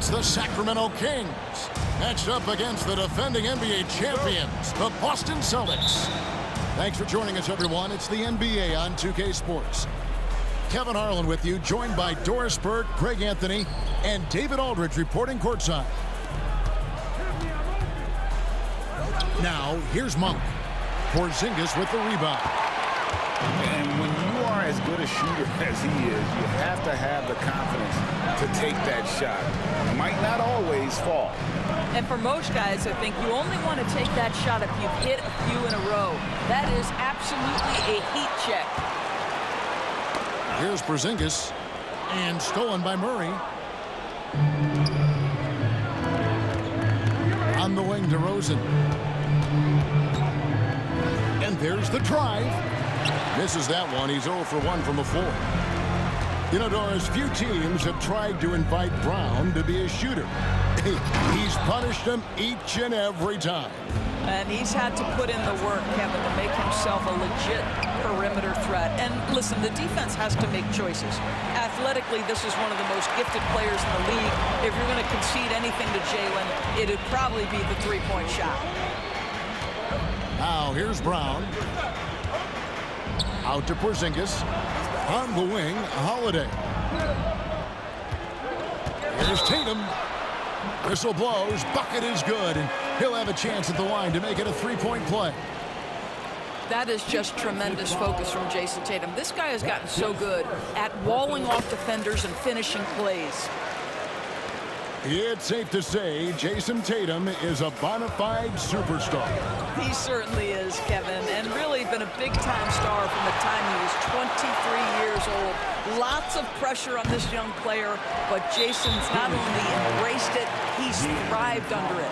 It's the Sacramento Kings matched up against the defending NBA champions, the Boston Celtics. Thanks for joining us, everyone. It's the NBA on 2K Sports. Kevin Harlan with you, joined by Doris Burke, Greg Anthony, and David Aldridge reporting courtside. Now, here's Monk. Porzingis with the rebound. And when you are as good a shooter as he is, you have to have the confidence to take that shot. It might not always fall. And for most guys, I think you only want to take that shot if you've hit a few in a row. That is absolutely a heat check. Here's Porzingis, and stolen by Murray. On the wing to Rosen. And there's the drive. Misses that one. He's 0 for 1 from the floor. You know, Doris, few teams have tried to invite Brown to be a shooter. He's punished them each and every time. And he's had to put in the work, Kevin, to make himself a legit perimeter threat. And listen, the defense has to make choices. Athletically, this is one of the most gifted players in the league. If you're going to concede anything to Jalen, it'd probably be the three-point shot. Now, here's Brown. Out to Porzingis. On the wing, Holiday. Here's Tatum. Whistle blows. Bucket is good. And he'll have a chance at the line to make it a three-point play. That is just tremendous focus from Jason Tatum. This guy has gotten so good at walling off defenders and finishing plays. It's safe to say Jason Tatum is a bona fide superstar. He certainly is, Kevin, and really been a big-time star from the time he was 23 years old. Lots of pressure on this young player, but Jason's not only embraced it, he's thrived under it.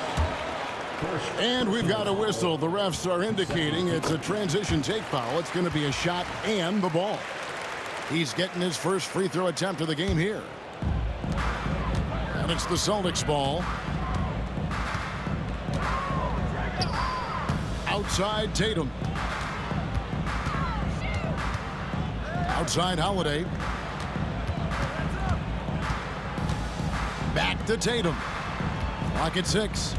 And we've got a whistle. The refs are indicating it's a transition take foul. It's going to be a shot and the ball. He's getting his first free throw attempt of the game here. And it's the Celtics ball. Outside Tatum. Outside Holiday. Back to Tatum. Clock at 6.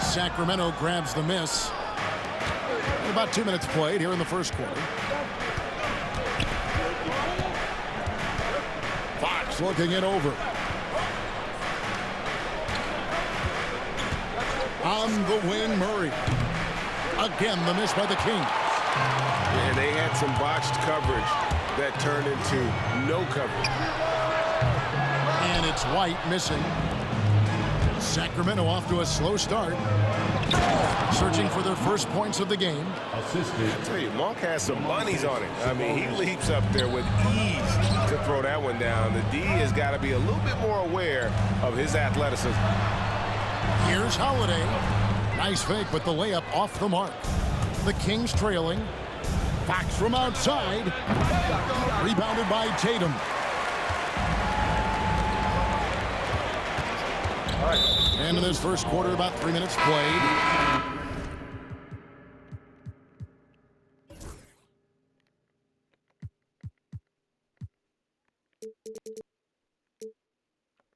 Sacramento grabs the miss. About 2 minutes played here in the first quarter. Fox looking it over. On the wing, Murray. Again, the miss by the Kings. Yeah, they had some botched coverage that turned into no coverage. And it's White missing. Sacramento off to a slow start. Searching for their first points of the game. I tell you, Monk has some bunnies on it. I mean, he leaps up there with ease to throw that one down. The D has got to be a little bit more aware of his athleticism. Here's Holiday. Nice fake, but the layup off the mark. The Kings trailing. Fox from outside. Rebounded by Tatum. And in this first quarter, about 3 minutes played.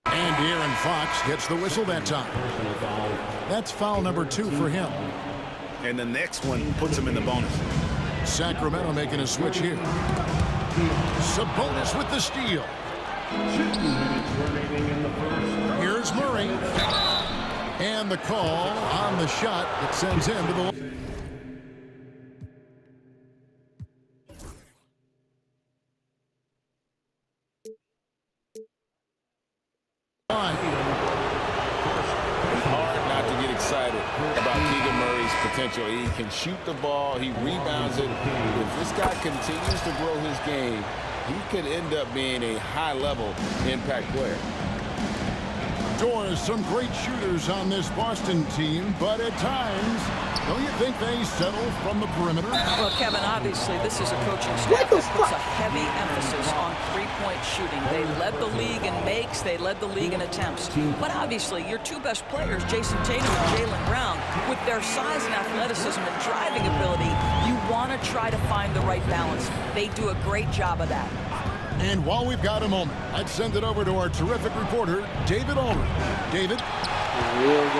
And De'Aaron Fox gets the whistle that time. That's foul number 2 for him. And the next one puts him in the bonus. Sacramento making a switch here. Sabonis with the steal. Here's Murray. And the call on the shot that sends him to the line. It's hard not to get excited about Keegan Murray's potential. He can shoot the ball. He rebounds it. If this guy continues to grow his game, he could end up being a high-level impact player. Doors, some great shooters on this Boston team, but at times, don't you think they settle from the perimeter? Well, Kevin, obviously, this is a coaching staff that puts a heavy emphasis on three-point shooting. They led the league in makes. They led the league in attempts. But obviously, your two best players, Jason Tatum and Jaylen Brown, with their size and athleticism and driving ability, you want to try to find the right balance. They do a great job of that. And while we've got a moment, let's send it over to our terrific reporter, David Ulrich. David?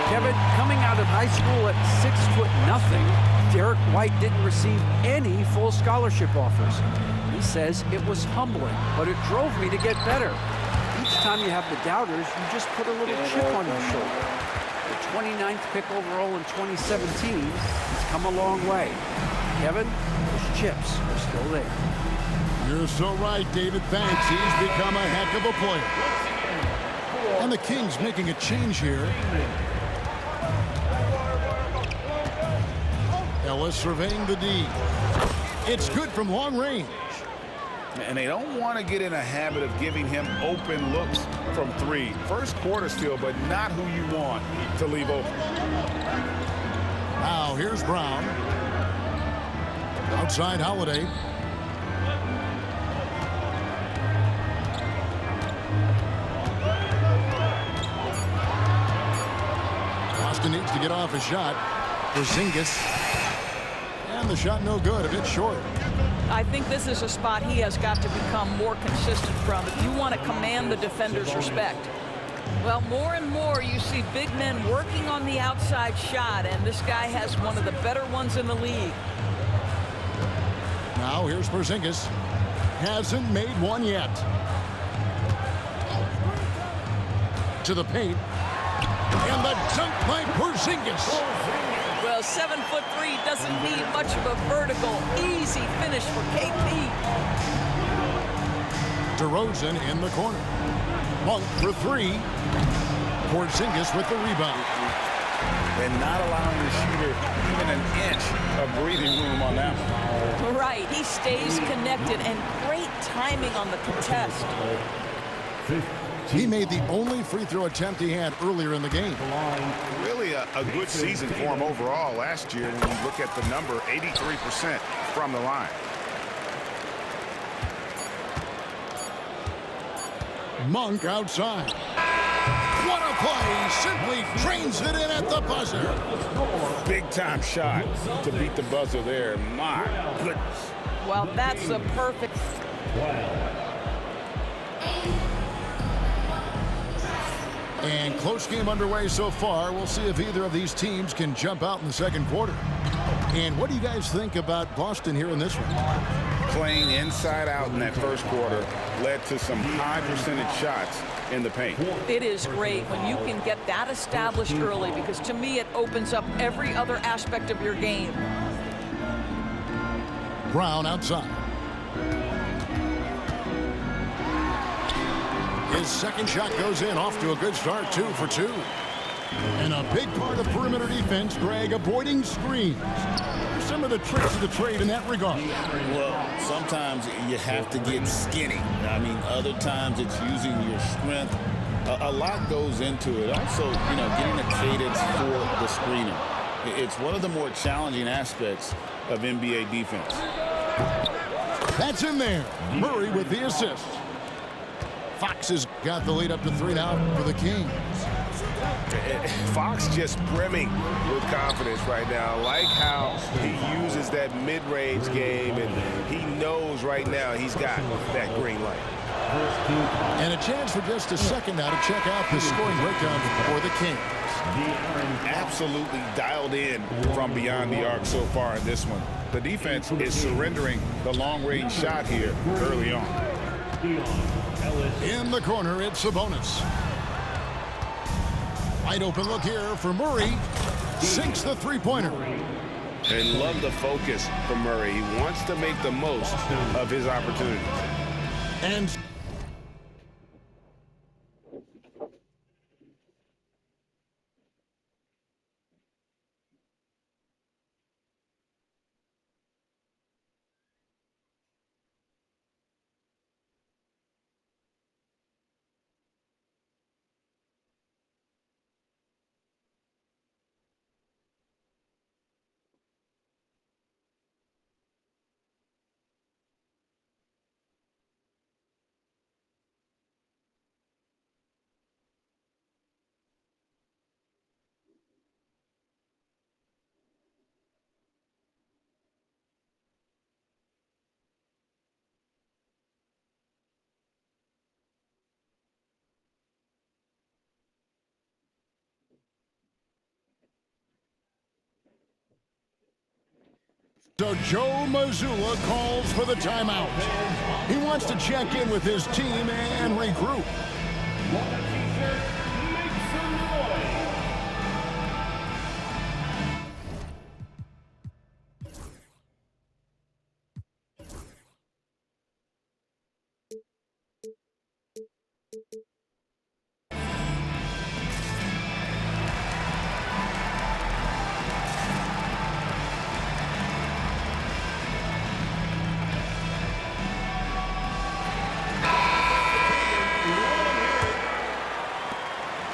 Kevin, coming out of high school at 6'0", Derek White didn't receive any full scholarship offers. He says it was humbling, but it drove me to get better. Each time you have the doubters, you just put a little chip on your shoulder. The 29th pick overall in 2017 has come a long way. Kevin, those chips are still there. You're so right, David. Thanks. He's become a heck of a player. And the Kings making a change here. Ellis surveying the D. It's good from long range. And they don't want to get in a habit of giving him open looks from three. First quarter still, but not who you want to leave open. Now here's Brown. Outside Holiday. Boston needs to get off a shot. Porzingis. And the shot no good, a bit short. I think this is a spot he has got to become more consistent from if you want to command the defender's respect. Well, more and more you see big men working on the outside shot, and this guy has one of the better ones in the league. Now here's Porzingis. Hasn't made one yet. To the paint. And the dunk by Porzingis. Well, 7'3" doesn't need much of a vertical. Easy finish for KP. DeRozan in the corner. Monk for three. Porzingis with the rebound. And not allowing the shooter even an inch of breathing room on that one. Right, he stays connected, and great timing on the contest. He made the only free throw attempt he had earlier in the game. Really a good season for him overall last year when you look at the number, 83% from the line. Monk outside. What a play! Simply trains it in at the buzzer. Big time shot to beat the buzzer there. My goodness. Well, that's a perfect. And close game underway so far. We'll see if either of these teams can jump out in the second quarter. And what do you guys think about Boston here in this one? Playing inside out in that first quarter led to some high percentage shots in the paint. It is great when you can get that established early, because to me it opens up every other aspect of your game. Brown outside. His second shot goes in, off to a good start, 2 for 2. And a big part of perimeter defense, Greg, avoiding screens. Some of the tricks of the trade in that regard. Well, sometimes you have to get skinny. I mean, other times it's using your strength. A lot goes into it. Also, you know, getting a cadence for the screener. It's one of the more challenging aspects of NBA defense. That's in there. Murray with the assist. Fox has got the lead up to 3 now for the Kings. Fox just brimming with confidence right now. I like how he uses that mid-range game, and he knows right now he's got that green light. And a chance for just a second now to check out the scoring breakdown for the Kings. Absolutely dialed in from beyond the arc so far in this one. The defense is surrendering the long-range shot here early on. In the corner, it's Sabonis. Wide open look here for Murray. Sinks the three-pointer. And love the focus from Murray. He wants to make the most of his opportunities. And So Joe Mazzulla calls for the timeout. He wants to check in with his team and regroup.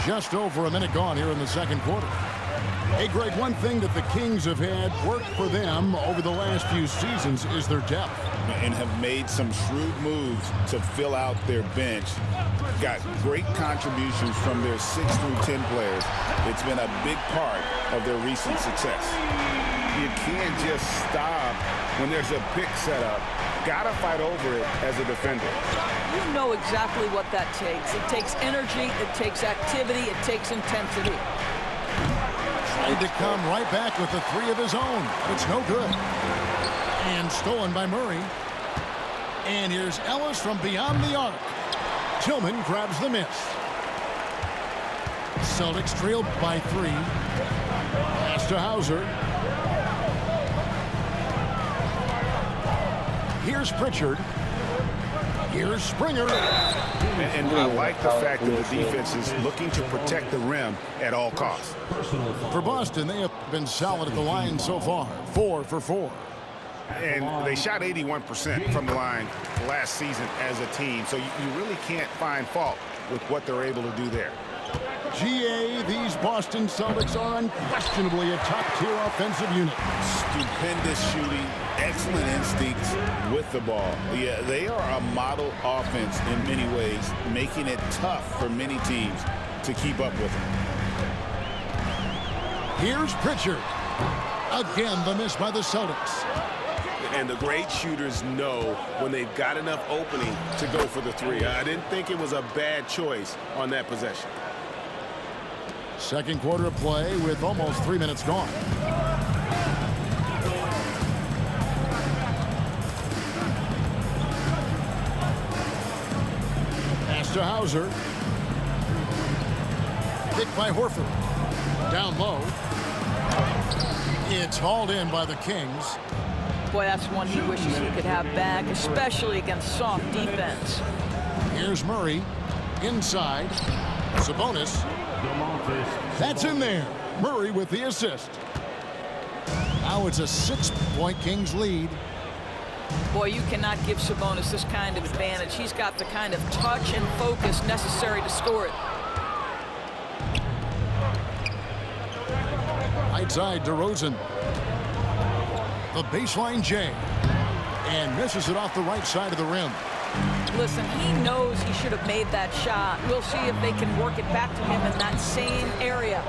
Just over a minute gone here in the second quarter. Hey, Greg, one thing that the Kings have had work for them over the last few seasons is their depth. And have made some shrewd moves to fill out their bench. Got great contributions from their 6 through 10 players. It's been a big part of their recent success. You can't just stop when there's a pick set up. Gotta fight over it as a defender. You know exactly what that takes. It takes energy, it takes activity, it takes intensity. Tried to come right back with the 3 of his own, but it's no good. And stolen by Murray. And here's Ellis from beyond the arc. Tillman grabs the miss. Celtics trailed by 3. Pass to Hauser. Here's Pritchard. Here's Springer. And I like the fact that the defense is looking to protect the rim at all costs. For Boston, they have been solid at the line so far. 4 for 4. And they shot 81% from the line last season as a team. So you really can't find fault with what they're able to do there. GA, these Boston Celtics are unquestionably a top-tier offensive unit. Stupendous shooting, excellent instincts with the ball. Yeah, they are a model offense in many ways, making it tough for many teams to keep up with them. Here's Pritchard. Again, the miss by the Celtics. And the great shooters know when they've got enough opening to go for the 3. I didn't think it was a bad choice on that possession. Second quarter of play with almost 3 minutes gone. Pass to Hauser. Picked by Horford. Down low. It's hauled in by the Kings. Boy, that's one he wishes he could have back, especially against soft defense. Here's Murray. Inside. Sabonis. That's in there. Murray with the assist. Now it's a 6-point Kings lead. Boy, you cannot give Sabonis this kind of advantage. He's got the kind of touch and focus necessary to score it. Right side, DeRozan. The baseline J. And misses it off the right side of the rim. Listen, he knows he should have made that shot. We'll see if they can work it back to him in that same area.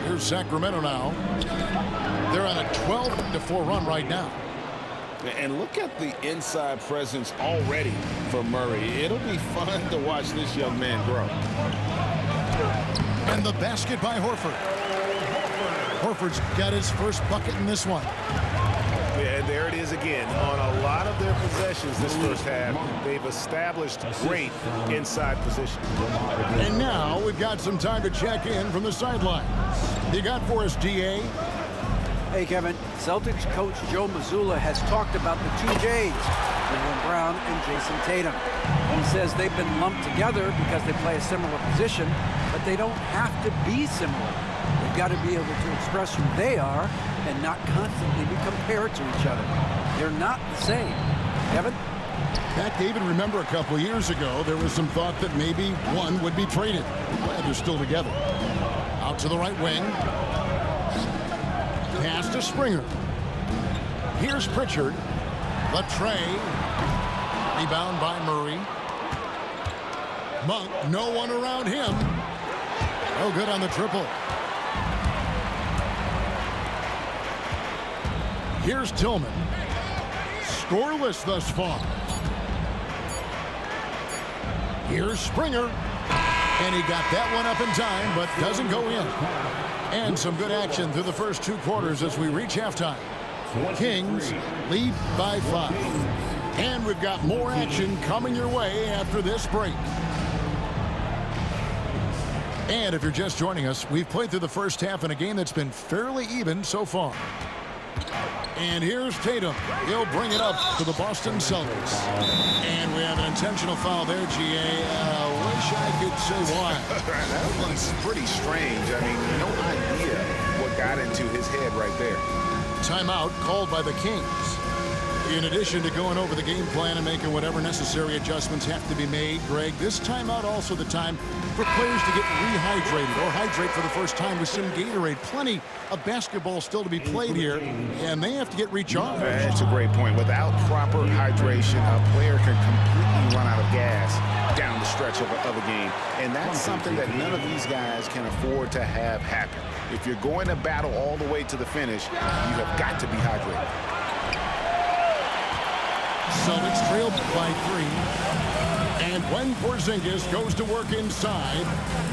Here's Sacramento now. They're on a 12-4 run right now. And look at the inside presence already for Murray. It'll be fun to watch this young man grow. And the basket by Horford. Horford's got his first bucket in this one. Yeah, and there it is again. On a lot of their possessions this first half, they've established great inside position. And now we've got some time to check in from the sidelines. You got for us, DA? Hey, Kevin. Celtics coach Joe Mazzulla has talked about the 2 J's, Jaylen Brown and Jason Tatum. He says they've been lumped together because they play a similar position, but they don't have to be similar. They've got to be able to express who they are and not constantly be compared to each other. They're not the same. Kevin? Pat, David, remember a couple years ago, there was some thought that maybe one would be traded. Glad they're still together. Out to the right wing. Pass to Springer. Here's Pritchard. The tray. Rebound by Murray. Monk, no one around him. No good on the triple. Here's Tillman. Scoreless thus far. Here's Springer. And he got that one up in time, but doesn't go in. And some good action through the first 2 quarters as we reach halftime. Kings lead by 5. And we've got more action coming your way after this break. And if you're just joining us, we've played through the first half in a game that's been fairly even so far. And here's Tatum. He'll bring it up to the Boston Celtics. And we have an intentional foul there, G.A. Wish I could say why. That one's pretty strange. I mean, no idea what got into his head right there. Timeout called by the Kings. In addition to going over the game plan and making whatever necessary adjustments have to be made, Greg, this timeout also the time for players to get rehydrated or hydrate for the first time with some Gatorade. Plenty of basketball still to be played here, and they have to get recharged. That's a great point. Without proper hydration, a player can completely run out of gas down the stretch of a game, and that's something that none of these guys can afford to have happen. If you're going to battle all the way to the finish, you have got to be hydrated. Celtics trail by 3. And when Porzingis goes to work inside,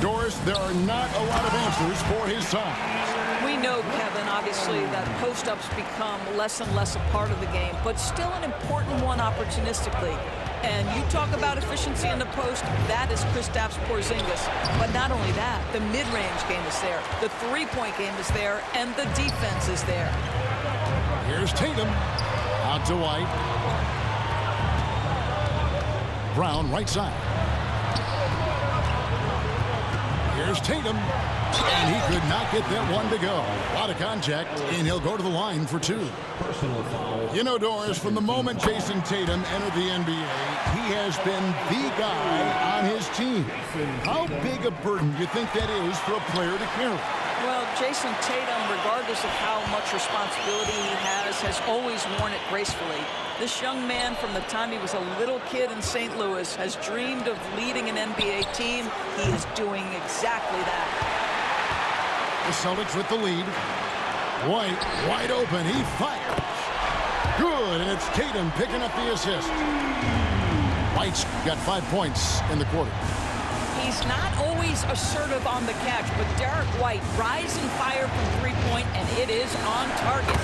Doris, there are not a lot of answers for his size. We know, Kevin, obviously, that post-ups become less and less a part of the game, but still an important one opportunistically. And you talk about efficiency in the post, that is Kristaps Porzingis. But not only that, the mid-range game is there, the three-point game is there, and the defense is there. Here's Tatum. Out to White. Brown right side. Here's Tatum. And he could not get that one to go. A lot of contact, and he'll go to the line for 2. You know, Doris, from the moment Jason Tatum entered the NBA, he has been the guy on his team. How big a burden do you think that is for a player to carry? Well, Jason Tatum, regardless of how much responsibility he has always worn it gracefully. This young man, from the time he was a little kid in St. Louis, has dreamed of leading an NBA team. He is doing exactly that. The Celtics with the lead. White, wide open. He fires. Good, and it's Tatum picking up the assist. White's got 5 points in the quarter. He's not always assertive on the catch, but Derek White rise and fire from three-point, and it is on target.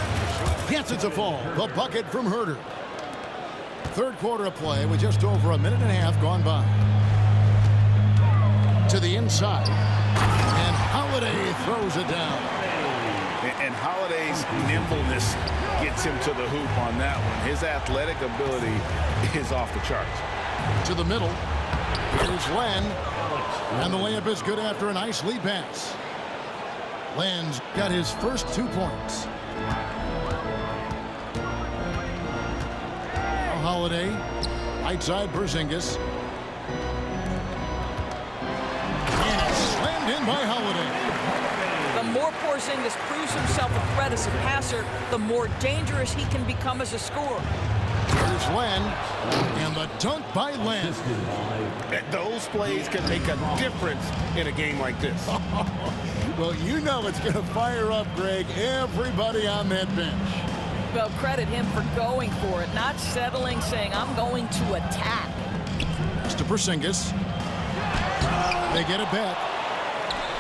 Yes, it's a fall. The bucket from Herter. Third quarter of play with just over a minute and a half gone by. To the inside. And Holiday throws it down. And Holiday's nimbleness gets him to the hoop on that one. His athletic ability is off the charts. To the middle. Here's Len. And the layup is good after a nice lead pass. Len's got his first 2 points. Now Holiday. Right side, Porzingis. And it's slammed in by Holiday. The more Porzingis proves himself a threat as a passer, the more dangerous he can become as a scorer. Here's Len, and the dunk by Len. Those plays can make a difference in a game like this. Well, you know it's going to fire up, Greg, everybody on that bench. Well, credit him for going for it, not settling, saying, I'm going to attack. It's to Porzingis. They get it back.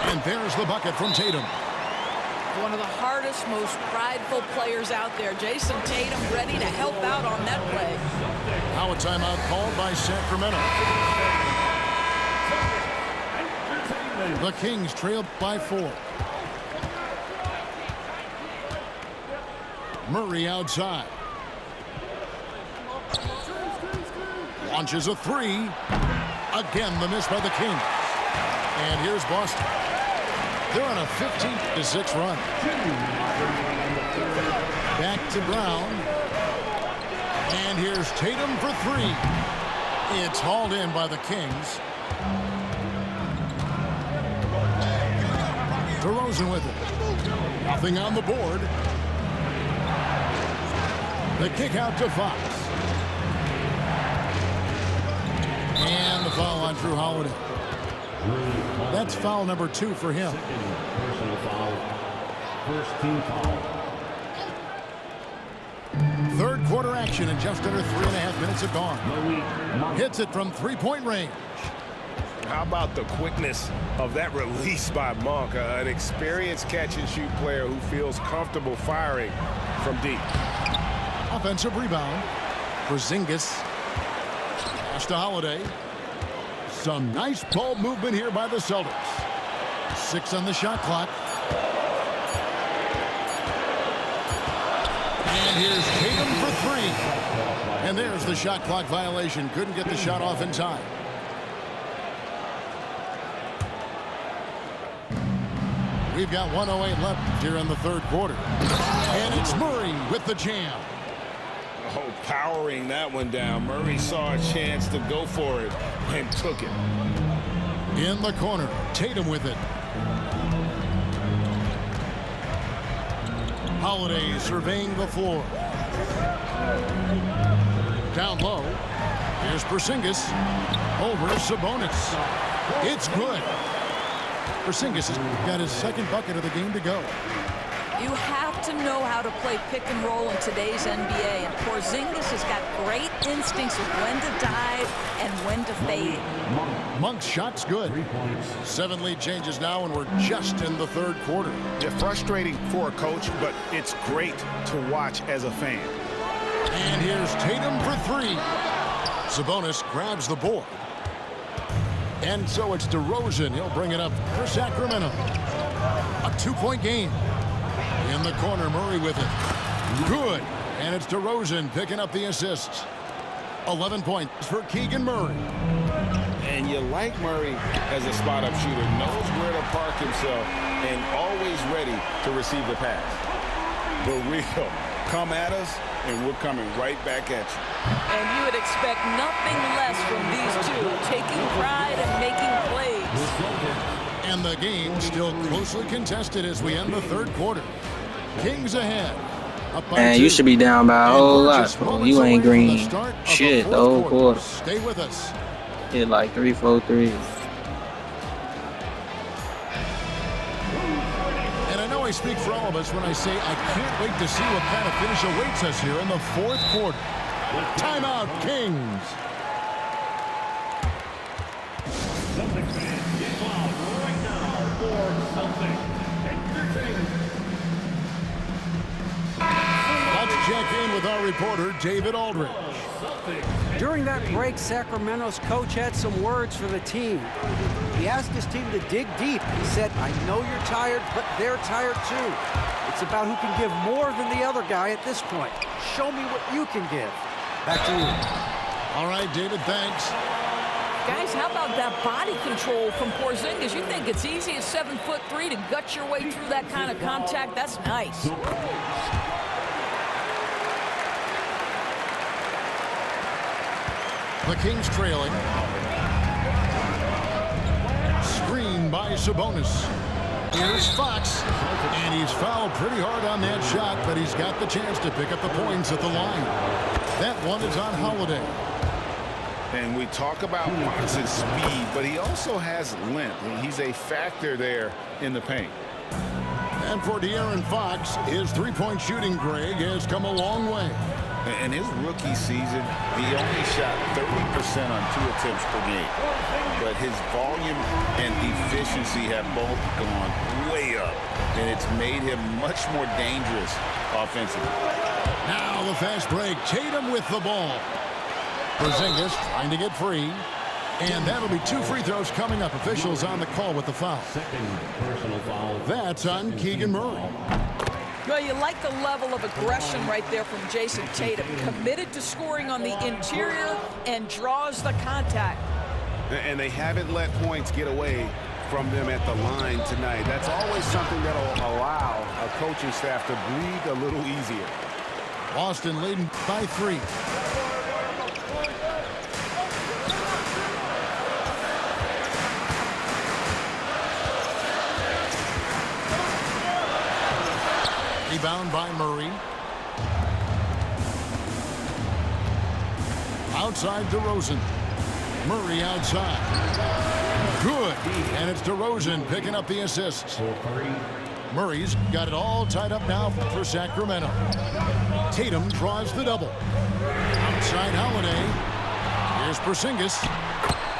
And there's the bucket from Tatum. One of the hardest, most prideful players out there. Jason Tatum ready to help out on that play. Now a timeout called by Sacramento. The Kings trail by 4. Murray outside. Launches a 3. Again, the miss by the Kings. And here's Boston. They're on a 15-6 run. Back to Brown. And here's Tatum for 3. It's hauled in by the Kings. DeRozan with it. Nothing on the board. The kick out to Fox. And the foul on Drew Holiday. That's foul number 2 for him. Personal foul. First team foul. Third quarter action, and just under 3.5 minutes have gone. Hits it from 3-point range. How about the quickness of that release by Monk? An experienced catch-and-shoot player who feels comfortable firing from deep. Offensive rebound. Porzingis. Pass to Holiday. Some nice ball movement here by the Celtics. 6 on the shot clock. And here's Tatum for 3. And there's the shot clock violation. Couldn't get the shot off in time. We've got 1:08 left here in the third quarter. And it's Murray with the jam. Oh, powering that one down. Murray saw a chance to go for it and took it. In the corner, Tatum with it. Holiday surveying the floor. Down low. Here's Porzingis. Over Sabonis. It's good. Porzingis has got his second bucket of the game to go. You have to know how to play pick and roll in today's NBA, and Porzingis has got great instincts of when to dive and when to fade. Monk's shot's good. 7 lead changes now, and we're just in the third quarter. Yeah, frustrating for a coach, but it's great to watch as a fan. And here's Tatum for 3. Sabonis grabs the board. And so it's DeRozan. He'll bring it up for Sacramento. A 2-point game. In the corner, Murray with it. Good. And it's DeRozan picking up the assists. 11 points for Keegan Murray. And you like Murray as a spot-up shooter. Knows where to park himself and always ready to receive the pass. But real, come at us, and we're coming right back at you. And you would expect nothing less from these two, taking pride and making plays. And the game still closely contested as we end the third quarter. Kings ahead. Man, you should be down by a whole lot, bro. You ain't green. Shit, the whole quarter. Stay with us. Hit like 3-4 threes. And I know I speak for all of us when I say I can't wait to see what kind of finish awaits us here in the fourth quarter. Timeout, Kings. Celtics fans, get loud right now for Celtics Entertainment. Let's check in with our reporter, David Aldridge. During that break, Sacramento's coach had some words for the team. He asked his team to dig deep. He said, I know you're tired, but they're tired too. It's about who can give more than the other guy at this point. Show me what you can give. Back to you. All right, David, thanks. Guys, how about that body control from Porzingis? You think it's easy at 7'3" to gut your way through that kind of contact? That's nice. The Kings trailing. Screen by Sabonis. Here's Fox. And he's fouled pretty hard on that shot, but he's got the chance to pick up the points at the line. That one is on Holiday. And we talk about Fox's speed, but he also has length. He's a factor there in the paint. And for De'Aaron Fox, his three-point shooting, Greg, has come a long way. In his rookie season, he only shot 30% on 2 attempts per game. But his volume and efficiency have both gone way up, and it's made him much more dangerous offensively. Now the fast break. Tatum with the ball. Porzingis trying to get free. And that'll be 2 free throws coming up. Officials on the call with the foul. Second personal foul. That's on Keegan Murray. Well, you like the level of aggression right there from Jason Tatum. Committed to scoring on the interior and draws the contact. And they haven't let points get away from them at the line tonight. That's always something that'll allow a coaching staff to breathe a little easier. Boston leading by 3. Rebound by Murray. Outside DeRozan. Murray outside. Good. And it's DeRozan picking up the assists. Murray's got it all tied up now for Sacramento. Tatum draws the double. Outside Holiday. Here's Porzingis.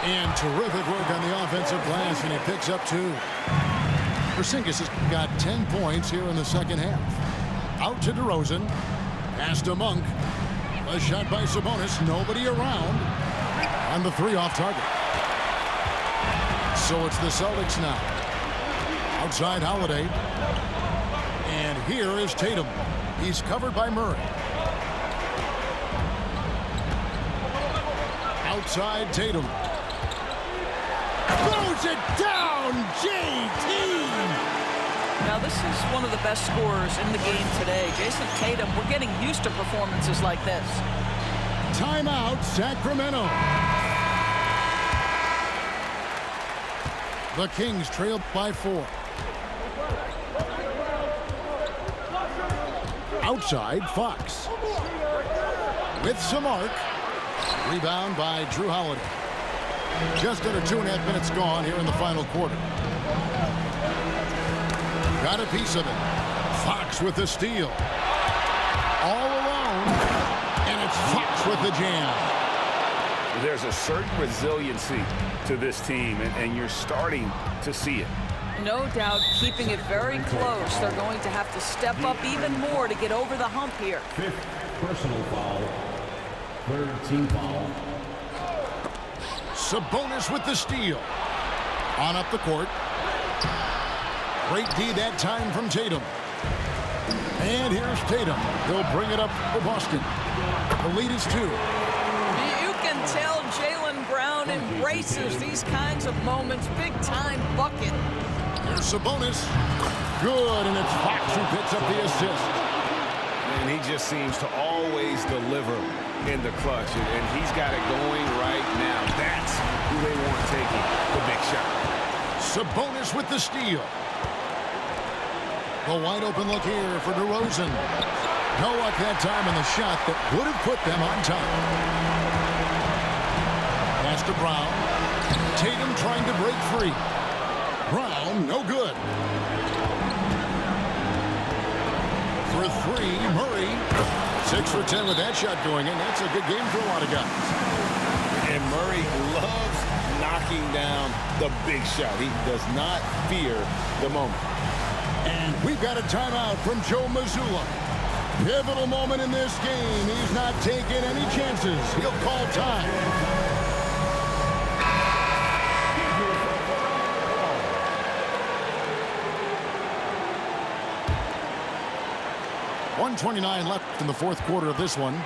And terrific work on the offensive glass, and he picks up 2. Porzingis has got 10 points here in the second half. Out to DeRozan. Pass to Monk. A shot by Sabonis. Nobody around. On the 3 off target. So it's the Celtics now. Outside Holiday. And here is Tatum. He's covered by Murray. Outside Tatum. Throws it down, JT! Now, this is one of the best scorers in the game today. Jason Tatum, we're getting used to performances like this. Timeout, Sacramento. The Kings trail by 4. Outside, Fox. With some arc. Rebound by Drew Holiday. Just under 2.5 minutes gone here in the final quarter. Got a piece of it. Fox with the steal. All alone. And it's Fox with the jam. There's a certain resiliency to this team, and you're starting to see it. No doubt, keeping it very close. They're going to have to step up even more to get over the hump here. 5th personal foul. 3rd team foul. Sabonis with the steal. On up the court. Great D that time from Tatum. And here's Tatum. He'll bring it up for Boston. The lead is 2. You can tell Jaylen Brown embraces these kinds of moments. Big-time bucket. Here's Sabonis. Good, and it's Fox who picks up the assist. And he just seems to always deliver in the clutch, and he's got it going right now. That's who they want taking the big shot. Sabonis with the steal. A wide open look here for DeRozan. No luck that time in the shot that would have put them on top. Pass to Brown. Tatum trying to break free. Brown, no good. For 3, Murray. 6 for 10 with that shot going in. That's a good game for a lot of guys. And Murray loves knocking down the big shot. He does not fear the moment. And we've got a timeout from Joe Mazzulla. Pivotal moment in this game. He's not taking any chances. He'll call time. .129 left in the 4th quarter of this one.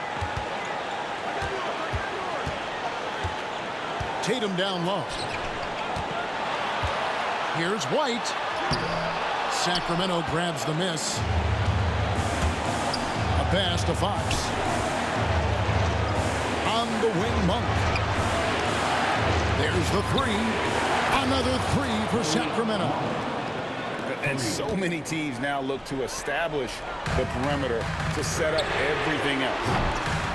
Tatum down low. Here's White. Sacramento grabs the miss. A pass to Fox. On the wing, Monk. There's the 3. Another 3 for Sacramento. And so many teams now look to establish the perimeter to set up everything else.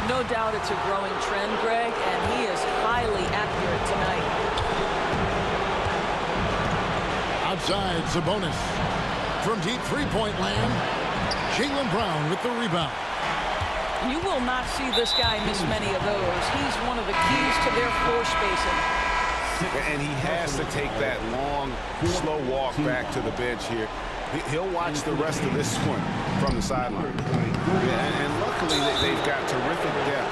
No doubt it's a growing trend, Greg, and he is highly accurate tonight. Outside, Sabonis. From deep three-point land, Jaylen Brown with the rebound. You will not see this guy miss many of those. He's one of the keys to their floor spacing. And he has to take that long, slow walk back to the bench here. He'll watch the rest of this one from the sideline. And luckily, they've got terrific depth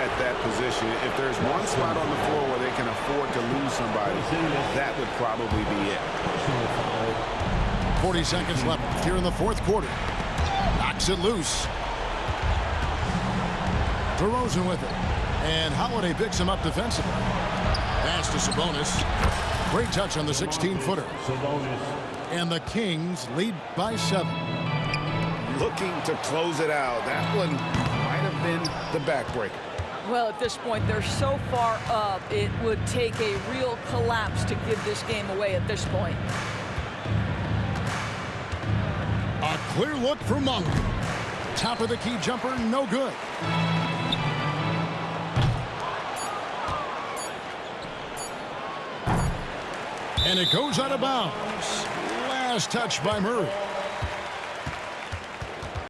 at that position. If there's one spot on the floor where they can afford to lose somebody, that would probably be it. 40 seconds left here in the 4th quarter. Knocks it loose. DeRozan with it. And Holiday picks him up defensively. Pass to Sabonis. Great touch on the 16-footer. And the Kings lead by 7. Looking to close it out. That one might have been the backbreaker. Well, at this point, they're so far up, it would take a real collapse to give this game away at this point. A clear look for Monk. Top of the key jumper, no good. And it goes out of bounds. Last touch by Murray.